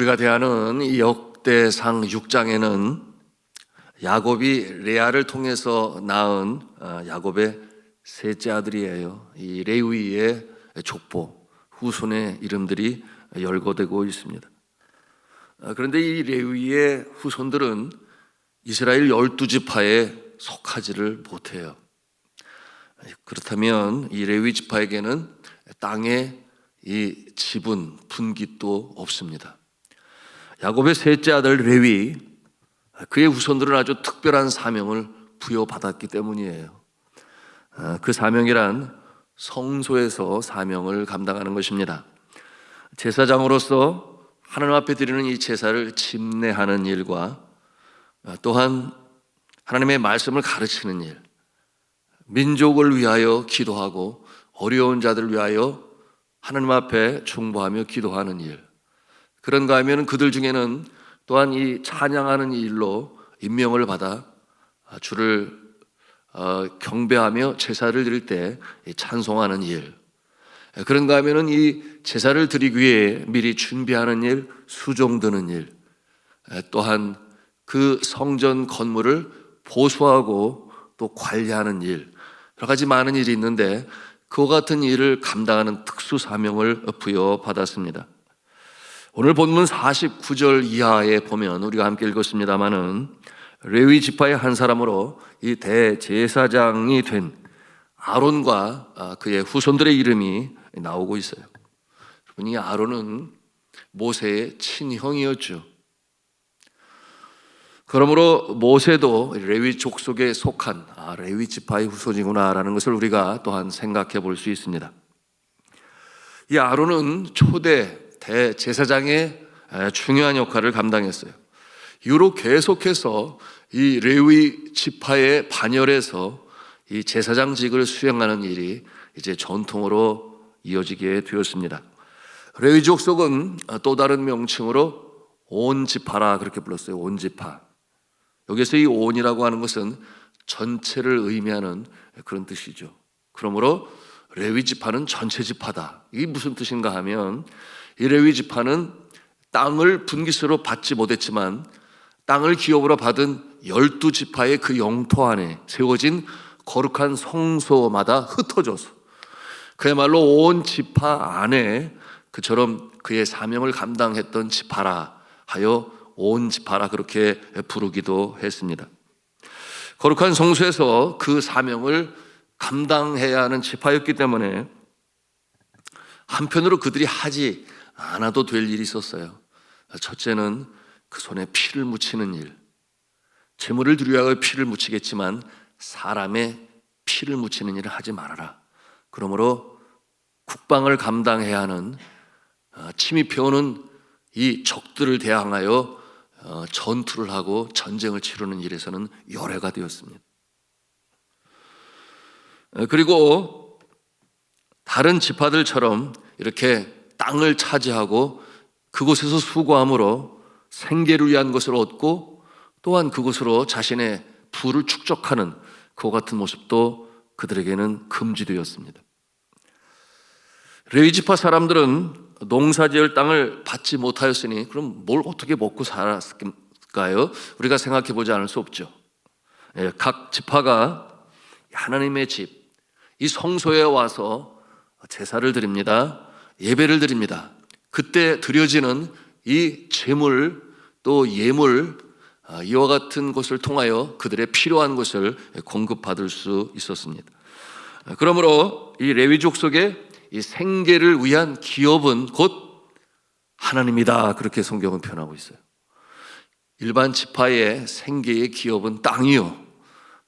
우리가 대하는 이 역대상 6장에는 야곱이 레아를 통해서 낳은 야곱의 셋째 아들이에요. 이 레위의 족보, 후손의 이름들이 열거되고 있습니다. 그런데 이 레위의 후손들은 이스라엘 12지파에 속하지를 못해요. 그렇다면 이 레위 지파에게는 땅의 이 지분, 분깃도 없습니다. 야곱의 셋째 아들 레위, 그의 후손들은 아주 특별한 사명을 부여받았기 때문이에요. 그 사명이란 성소에서 사명을 감당하는 것입니다. 제사장으로서 하나님 앞에 드리는 이 제사를 집례하는 일과 또한 하나님의 말씀을 가르치는 일, 민족을 위하여 기도하고 어려운 자들을 위하여 하나님 앞에 중보하며 기도하는 일, 그런가 하면 그들 중에는 또한 이 찬양하는 일로 임명을 받아 주를 경배하며 제사를 드릴 때 찬송하는 일, 그런가 하면 이 제사를 드리기 위해 미리 준비하는 일, 수종 드는 일, 또한 그 성전 건물을 보수하고 또 관리하는 일, 여러 가지 많은 일이 있는데 그와 같은 일을 감당하는 특수 사명을 부여받았습니다. 오늘 본문 49절 이하에 보면 우리가 함께 읽었습니다마는 레위 지파의 한 사람으로 이 대제사장이 된 아론과 그의 후손들의 이름이 나오고 있어요. 여러분, 이 아론은 모세의 친형이었죠. 그러므로 모세도 레위 족속에 속한 레위 지파의 후손이구나라는 것을 우리가 또한 생각해 볼 수 있습니다. 이 아론은 초대 대제사장의 중요한 역할을 감당했어요. 이후로 계속해서 이 레위 지파의 반열에서 이 제사장직을 수행하는 일이 이제 전통으로 이어지게 되었습니다. 레위 족속은 또 다른 명칭으로 온 지파라 그렇게 불렀어요. 온 지파. 여기서 이 온이라고 하는 것은 전체를 의미하는 그런 뜻이죠. 그러므로 레위 지파는 전체 지파다. 이게 무슨 뜻인가 하면 이 레위 지파는 땅을 분깃으로 받지 못했지만 땅을 기업으로 받은 12지파의 그 영토 안에 세워진 거룩한 성소마다 흩어져서 그야말로 온 지파 안에 그처럼 그의 사명을 감당했던 지파라 하여 온 지파라 그렇게 부르기도 했습니다. 거룩한 성소에서 그 사명을 감당해야 하는 지파였기 때문에 한편으로 그들이 하지 않아도 될 일이 있었어요. 첫째는 그 손에 피를 묻히는 일. 제물을 드려야 할 피를 묻히겠지만 사람의 피를 묻히는 일을 하지 말아라. 그러므로 국방을 감당해야 하는 침입해 오는 이 적들을 대항하여 전투를 하고 전쟁을 치르는 일에서는 열애가 되었습니다. 그리고 다른 지파들처럼 이렇게 땅을 차지하고 그곳에서 수고함으로 생계를 위한 것을 얻고 또한 그곳으로 자신의 부를 축적하는 그와 같은 모습도 그들에게는 금지되었습니다. 레위 지파 사람들은 농사지을 땅을 받지 못하였으니 그럼 뭘 어떻게 먹고 살았을까요? 우리가 생각해 보지 않을 수 없죠. 각 지파가 하나님의 집, 이 성소에 와서 제사를 드립니다. 예배를 드립니다. 그때 드려지는 이 제물 또 예물 이와 같은 것을 통하여 그들의 필요한 것을 공급받을 수 있었습니다. 그러므로 이 레위 족속의 이 생계를 위한 기업은 곧 하나님이다 그렇게 성경은 표현하고 있어요. 일반 지파의 생계의 기업은 땅이요,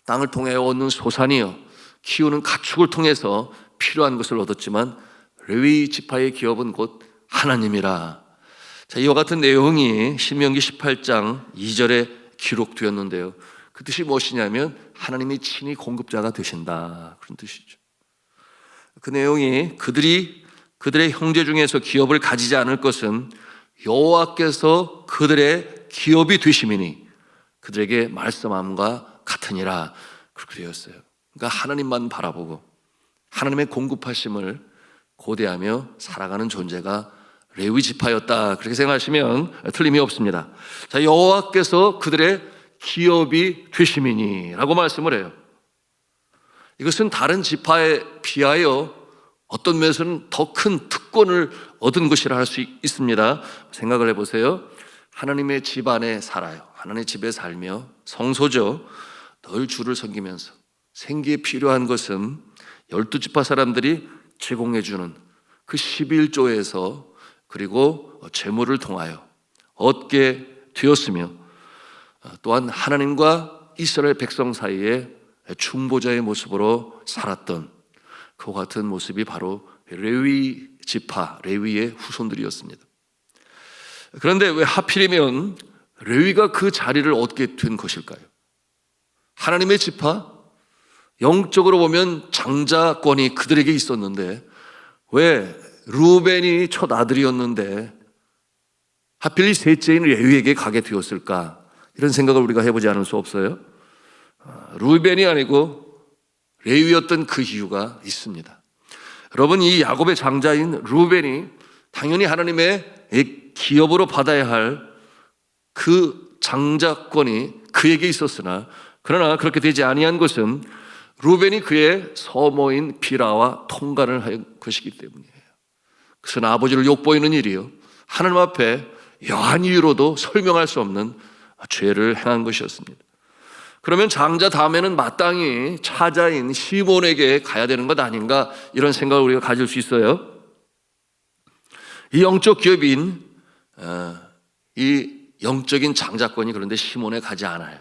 땅을 통해 얻는 소산이요, 키우는 가축을 통해서 필요한 것을 얻었지만 레위 지파의 기업은 곧 하나님이라. 자, 이와 같은 내용이 신명기 18장 2절에 기록되었는데요. 그 뜻이 무엇이냐면 하나님이 친히 공급자가 되신다 그런 뜻이죠. 그 내용이 그들의 형제 중에서 기업을 가지지 않을 것은 여호와께서 그들의 기업이 되심이니 그들에게 말씀함과 같으니라 그렇게 되었어요. 그러니까 하나님만 바라보고 하나님의 공급하심을 고대하며 살아가는 존재가 레위 지파였다, 그렇게 생각하시면 틀림이 없습니다. 자, 여호와께서 그들의 기업이 되심이니라고 말씀을 해요. 이것은 다른 지파에 비하여 어떤 면에서는 더 큰 특권을 얻은 것이라 할 수 있습니다. 생각을 해보세요. 하나님의 집 안에 살아요. 하나님의 집에 살며 성소죠. 늘 주를 섬기면서 생기에 필요한 것은 12지파 사람들이 제공해 주는 그 11조에서 그리고 재물을 통하여 얻게 되었으며, 또한 하나님과 이스라엘 백성 사이에 중보자의 모습으로 살았던 그와 같은 모습이 바로 레위 지파, 레위의 후손들이었습니다. 그런데 왜 하필이면 레위가 그 자리를 얻게 된 것일까요? 하나님의 지파, 영적으로 보면 장자권이 그들에게 있었는데 왜 루벤이 첫 아들이었는데 하필 셋째인 레위에게 가게 되었을까? 이런 생각을 우리가 해보지 않을 수 없어요. 루벤이 아니고 레위였던 그 이유가 있습니다. 여러분, 이 야곱의 장자인 루벤이 당연히 하나님의 기업으로 받아야 할 그 장자권이 그에게 있었으나, 그러나 그렇게 되지 아니한 것은 루벤이 그의 서모인 빌하와 통관을 한 것이기 때문이에요. 그것은 아버지를 욕보이는 일이요, 하나님 앞에 여한 이유로도 설명할 수 없는 죄를 행한 것이었습니다. 그러면 장자 다음에는 마땅히 차자인 시몬에게 가야 되는 것 아닌가, 이런 생각을 우리가 가질 수 있어요. 이 영적 기업인 이 영적인 장자권이 그런데 시몬에 가지 않아요.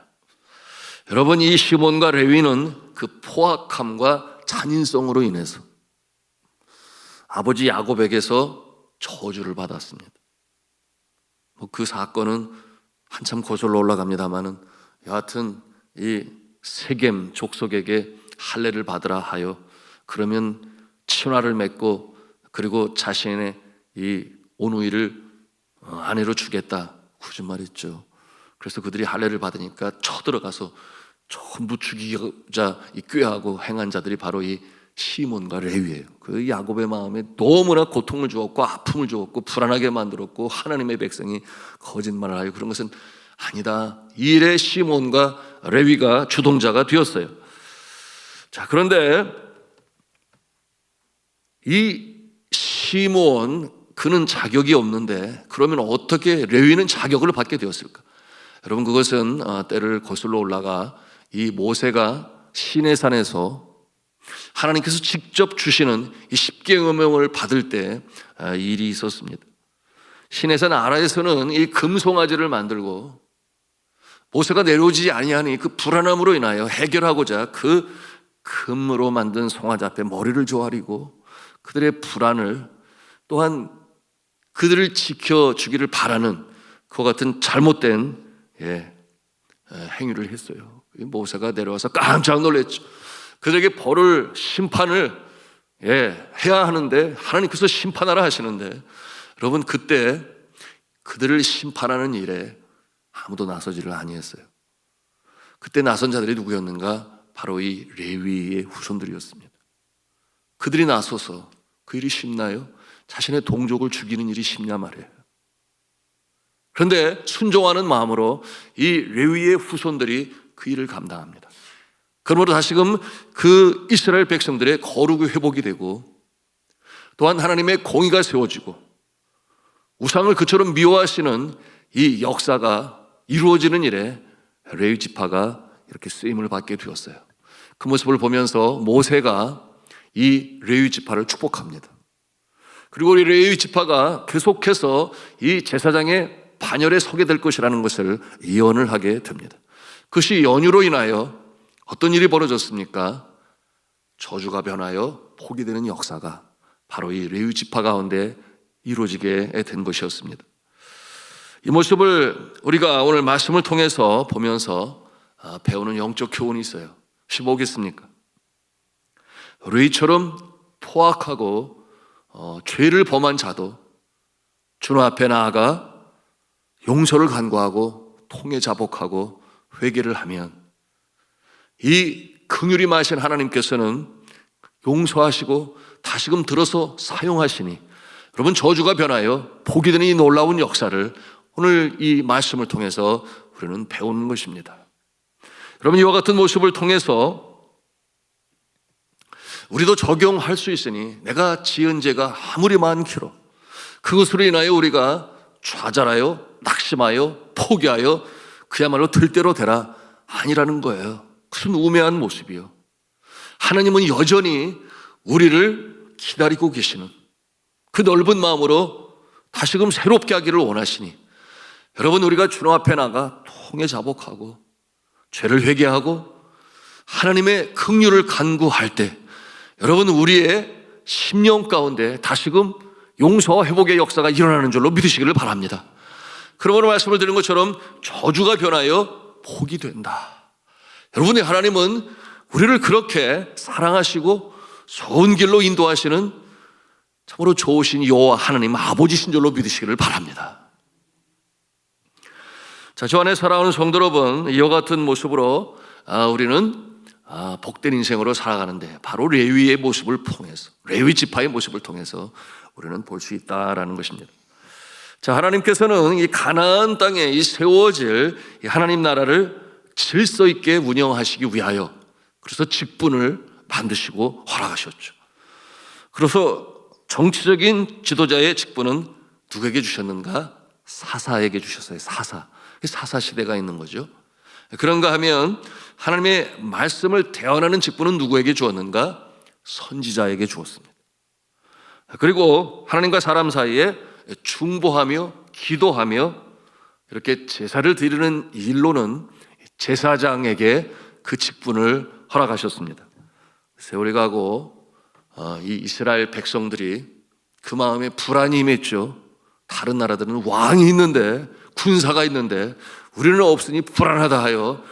여러분, 이 시몬과 레위는 그 포악함과 잔인성으로 인해서 아버지 야곱에게서 저주를 받았습니다. 그 사건은 한참 거슬러 올라갑니다마는 여하튼 이 세겜 족속에게 할례를 받으라 하여, 그러면 친화를 맺고 그리고 자신의 이 오누이를 아내로 주겠다 거짓말했죠. 그래서 그들이 할례를 받으니까 쳐들어가서 전부 죽이자 이 꾀하고 행한 자들이 바로 이 시몬과 레위예요. 그 야곱의 마음에 너무나 고통을 주었고 아픔을 주었고 불안하게 만들었고, 하나님의 백성이 거짓말을 하여 그런 것은 아니다, 이 일에 시몬과 레위가 주동자가 되었어요. 자, 그런데 이 시몬, 그는 자격이 없는데 그러면 어떻게 레위는 자격을 받게 되었을까? 여러분, 그것은 때를 거슬러 올라가 이 모세가 시내산에서 하나님께서 직접 주시는 이 십계명을 받을 때 일이 있었습니다. 시내산 아라에서는 이 금송아지를 만들고 모세가 내려오지 아니하니 그 불안함으로 인하여 해결하고자 그 금으로 만든 송아지 앞에 머리를 조아리고 그들의 불안을, 또한 그들을 지켜주기를 바라는 그와 같은 잘못된 행위를 했어요. 모세가 내려와서 깜짝 놀랐죠. 그들에게 벌을, 심판을 해야 하는데 하나님께서 심판하라 하시는데, 여러분, 그때 그들을 심판하는 일에 아무도 나서지를 아니했어요. 그때 나선 자들이 누구였는가? 바로 이 레위의 후손들이었습니다. 그들이 나서서 그 일이 쉽나요? 자신의 동족을 죽이는 일이 쉽냐 말이에요. 그런데 순종하는 마음으로 이 레위의 후손들이 그 일을 감당합니다. 그러므로 다시금 그 이스라엘 백성들의 거룩이 회복이 되고, 또한 하나님의 공의가 세워지고 우상을 그처럼 미워하시는 이 역사가 이루어지는 일에 레위 지파가 이렇게 쓰임을 받게 되었어요. 그 모습을 보면서 모세가 이 레위 지파를 축복합니다. 그리고 우리 레위 지파가 계속해서 이 제사장의 반열에 서게 될 것이라는 것을 예언을 하게 됩니다. 그것이 연유로 인하여 어떤 일이 벌어졌습니까? 저주가 변하여 포기되는 역사가 바로 이 레위 지파 가운데 이루어지게 된 것이었습니다. 이 모습을 우리가 오늘 말씀을 통해서 보면서 배우는 영적 교훈이 있어요. 혹시 뭐겠습니까? 레위처럼 포악하고 죄를 범한 자도 주님 앞에 나아가 용서를 간구하고 통회 자복하고 회개를 하면 이 긍휼이 많으신 하나님께서는 용서하시고 다시금 들어서 사용하시니 여러분, 저주가 변하여 복이 되는 이 놀라운 역사를 오늘 이 말씀을 통해서 우리는 배우는 것입니다. 여러분, 이와 같은 모습을 통해서 우리도 적용할 수 있으니 내가 지은 죄가 아무리 많기로 그것으로 인하여 우리가 좌절하여 낙심하여 포기하여 그야말로 들대로 되라 아니라는 거예요. 무슨 우매한 모습이요. 하나님은 여전히 우리를 기다리고 계시는 그 넓은 마음으로 다시금 새롭게 하기를 원하시니, 여러분, 우리가 주님 앞에 나가 통해 자복하고 죄를 회개하고 하나님의 긍휼을 간구할 때, 여러분, 우리의 심령 가운데 다시금 용서와 회복의 역사가 일어나는 줄로 믿으시기를 바랍니다. 그러므로 말씀을 드린 것처럼 저주가 변하여 복이 된다. 여러분의 하나님은 우리를 그렇게 사랑하시고 좋은 길로 인도하시는 참으로 좋으신 여호와 하나님 아버지신 줄로 믿으시기를 바랍니다. 자, 저 안에 사랑하는 성도 여러분, 이와 같은 모습으로 우리는 복된 인생으로 살아가는데 바로 레위의 모습을 통해서, 레위 지파의 모습을 통해서 우리는 볼 수 있다라는 것입니다. 자, 하나님께서는 이 가나안 땅에 이 세워질 이 하나님 나라를 질서 있게 운영하시기 위하여 그래서 직분을 만드시고 허락하셨죠. 그래서 정치적인 지도자의 직분은 누구에게 주셨는가? 사사에게 주셨어요. 사사 시대가 있는 거죠. 그런가 하면 하나님의 말씀을 대언하는 직분은 누구에게 주었는가? 선지자에게 주었습니다. 그리고 하나님과 사람 사이에 중보하며 기도하며 이렇게 제사를 드리는 일로는 제사장에게 그 직분을 허락하셨습니다. 세월이 가고 이 이스라엘 백성들이 그 마음에 불안이 임했죠. 다른 나라들은 왕이 있는데, 군사가 있는데 우리는 없으니 불안하다 하여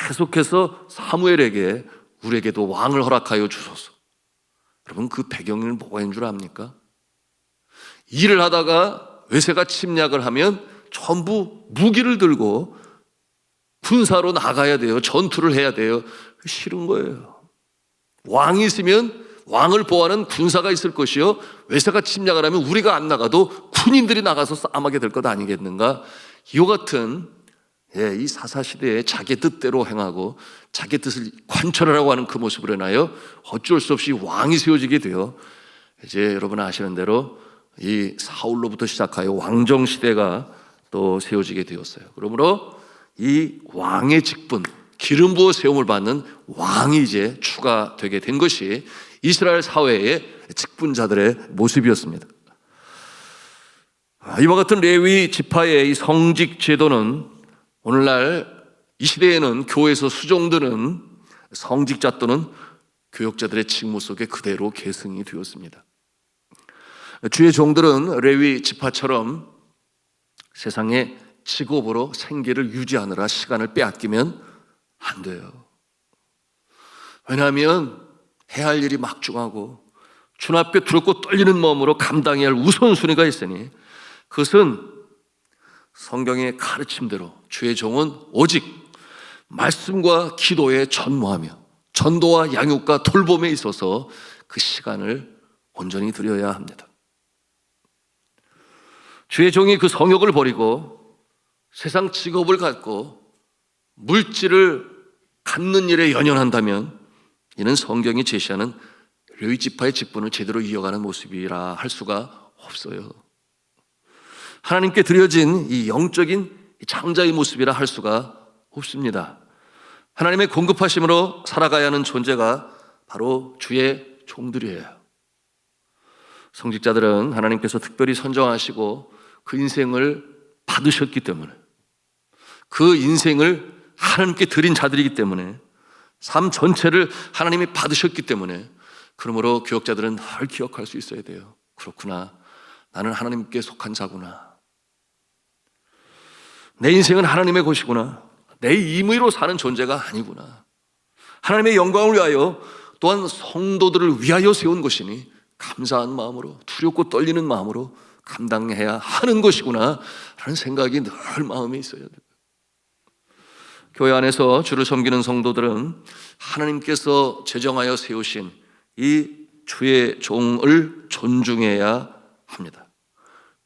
계속해서 사무엘에게 우리에게도 왕을 허락하여 주소서. 여러분, 그 배경은 뭐가 있는 줄 압니까? 일을 하다가 외세가 침략을 하면 전부 무기를 들고 군사로 나가야 돼요. 전투를 해야 돼요. 싫은 거예요. 왕이 있으면 왕을 보호하는 군사가 있을 것이요, 외세가 침략을 하면 우리가 안 나가도 군인들이 나가서 싸움하게 될 것 아니겠는가? 이와 같은 이 사사시대에 자기 뜻대로 행하고 자기 뜻을 관철하라고 하는 그 모습으로 인하여 어쩔 수 없이 왕이 세워지게 되어 이제 여러분 아시는 대로 이 사울로부터 시작하여 왕정시대가 또 세워지게 되었어요. 그러므로 이 왕의 직분, 기름 부어 세움을 받는 왕이 이제 추가되게 된 것이 이스라엘 사회의 직분자들의 모습이었습니다. 이와 같은 레위 지파의 이 성직 제도는 오늘날 이 시대에는 교회에서 수종드는 성직자 또는 교역자들의 직무 속에 그대로 계승이 되었습니다. 주의 종들은 레위 지파처럼 세상에 직업으로 생계를 유지하느라 시간을 빼앗기면 안 돼요. 왜냐하면 해야 할 일이 막중하고 주 앞에 두렵고 떨리는 마음으로 감당해야 할 우선순위가 있으니, 그것은 성경의 가르침대로 주의 종은 오직 말씀과 기도에 전무하며 전도와 양육과 돌봄에 있어서 그 시간을 온전히 드려야 합니다. 주의 종이 그 성욕을 버리고 세상 직업을 갖고 물질을 갖는 일에 연연한다면 이는 성경이 제시하는 레위 지파의 직분을 제대로 이어가는 모습이라 할 수가 없어요. 하나님께 드려진 이 영적인 장자의 모습이라 할 수가 없습니다. 하나님의 공급하심으로 살아가야 하는 존재가 바로 주의 종들이에요. 성직자들은 하나님께서 특별히 선정하시고 그 인생을 받으셨기 때문에, 그 인생을 하나님께 드린 자들이기 때문에, 삶 전체를 하나님이 받으셨기 때문에, 그러므로 교역자들은 늘 기억할 수 있어야 돼요. 그렇구나, 나는 하나님께 속한 자구나, 내 인생은 하나님의 것이구나, 내 임의로 사는 존재가 아니구나, 하나님의 영광을 위하여 또한 성도들을 위하여 세운 것이니 감사한 마음으로, 두렵고 떨리는 마음으로 감당해야 하는 것이구나 라는 생각이 늘 마음에 있어야 돼요. 교회 안에서 주를 섬기는 성도들은 하나님께서 제정하여 세우신 이 주의 종을 존중해야 합니다.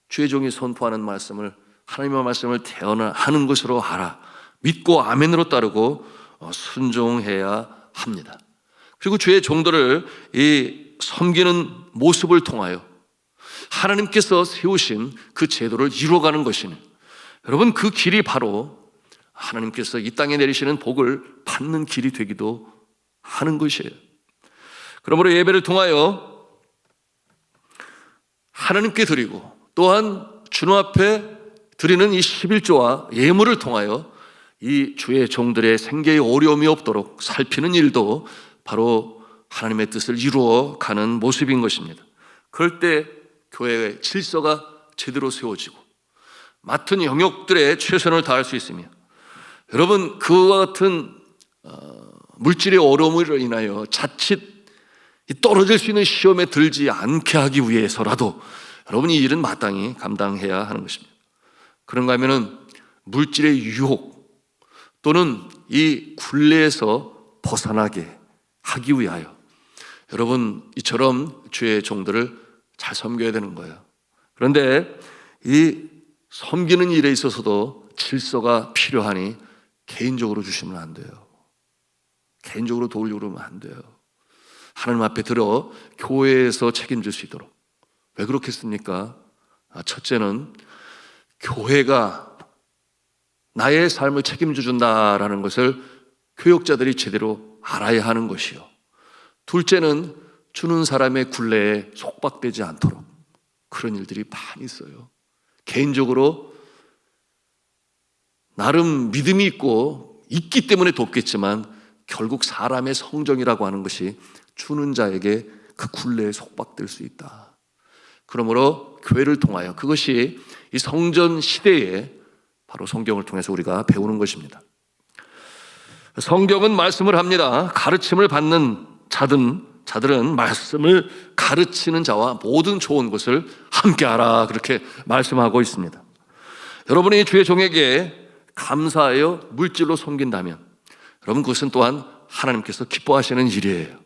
주의 종이 선포하는 말씀을 하나님의 말씀을 대언하는 것으로 알아 믿고 아멘으로 따르고 순종해야 합니다. 그리고 주의 종들을 이 섬기는 모습을 통하여 하나님께서 세우신 그 제도를 이루어가는 것이니 여러분 그 길이 바로 하나님께서 이 땅에 내리시는 복을 받는 길이 되기도 하는 것이에요. 그러므로 예배를 통하여 하나님께 드리고 또한 주님 앞에 드리는 이 11조와 예물을 통하여 이 주의 종들의 생계에 어려움이 없도록 살피는 일도 바로 하나님의 뜻을 이루어가는 모습인 것입니다. 그럴 때 교회의 질서가 제대로 세워지고 맡은 영역들에 최선을 다할 수 있으며 여러분 그와 같은 물질의 어려움으로 인하여 자칫 떨어질 수 있는 시험에 들지 않게 하기 위해서라도 여러분이 이 일은 마땅히 감당해야 하는 것입니다. 그런가 하면은 물질의 유혹 또는 이 굴레에서 벗어나게 하기 위하여 여러분 이처럼 주의 종들을 잘 섬겨야 되는 거예요. 그런데 이 섬기는 일에 있어서도 질서가 필요하니 개인적으로 주시면 안 돼요. 개인적으로 도우려고 그러면 안 돼요. 하나님 앞에 들어 교회에서 책임질 수 있도록. 왜 그렇겠습니까? 첫째는 교회가 나의 삶을 책임져 준다라는 것을 교역자들이 제대로 알아야 하는 것이요. 둘째는 주는 사람의 굴레에 속박되지 않도록. 그런 일들이 많이 있어요. 개인적으로 나름 믿음이 있기 때문에 돕겠지만 결국 사람의 성정이라고 하는 것이 주는 자에게 그 굴레에 속박될 수 있다. 그러므로 교회를 통하여 그것이 이 성전 시대에 바로 성경을 통해서 우리가 배우는 것입니다. 성경은 말씀을 합니다. 가르침을 받는 자들은 말씀을 가르치는 자와 모든 좋은 것을 함께하라 그렇게 말씀하고 있습니다. 여러분이 주의 종에게 감사하여 물질로 섬긴다면 여러분 그것은 또한 하나님께서 기뻐하시는 일이에요.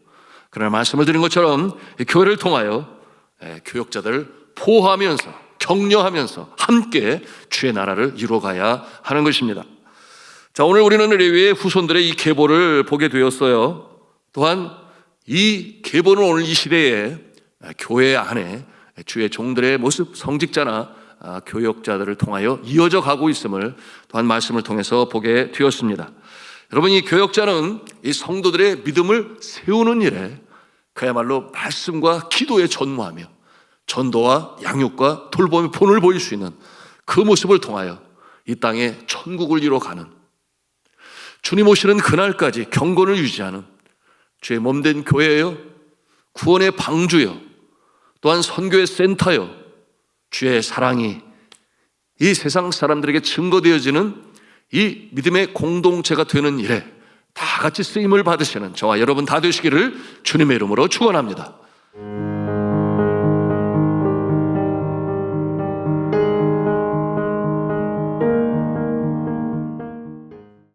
그러나 말씀을 드린 것처럼 교회를 통하여 교역자들을 보호하면서 격려하면서 함께 주의 나라를 이루어가야 하는 것입니다. 자, 오늘 우리는 레위의 후손들의 이 계보를 보게 되었어요. 또한 이 계보는 오늘 이 시대에 교회 안에 주의 종들의 모습, 성직자나 교역자들을 통하여 이어져 가고 있음을 또한 말씀을 통해서 보게 되었습니다. 여러분 이 교역자는 이 성도들의 믿음을 세우는 일에 그야말로 말씀과 기도에 전무하며 전도와 양육과 돌봄의 본을 보일 수 있는 그 모습을 통하여 이 땅에 천국을 이루어가는 주님 오시는 그날까지 경건을 유지하는 주의 몸된 교회요, 구원의 방주요, 또한 선교의 센터요, 주의 사랑이 이 세상 사람들에게 증거되어지는 이 믿음의 공동체가 되는 일에 다 같이 쓰임을 받으시는 저와 여러분 다 되시기를 주님의 이름으로 축원합니다.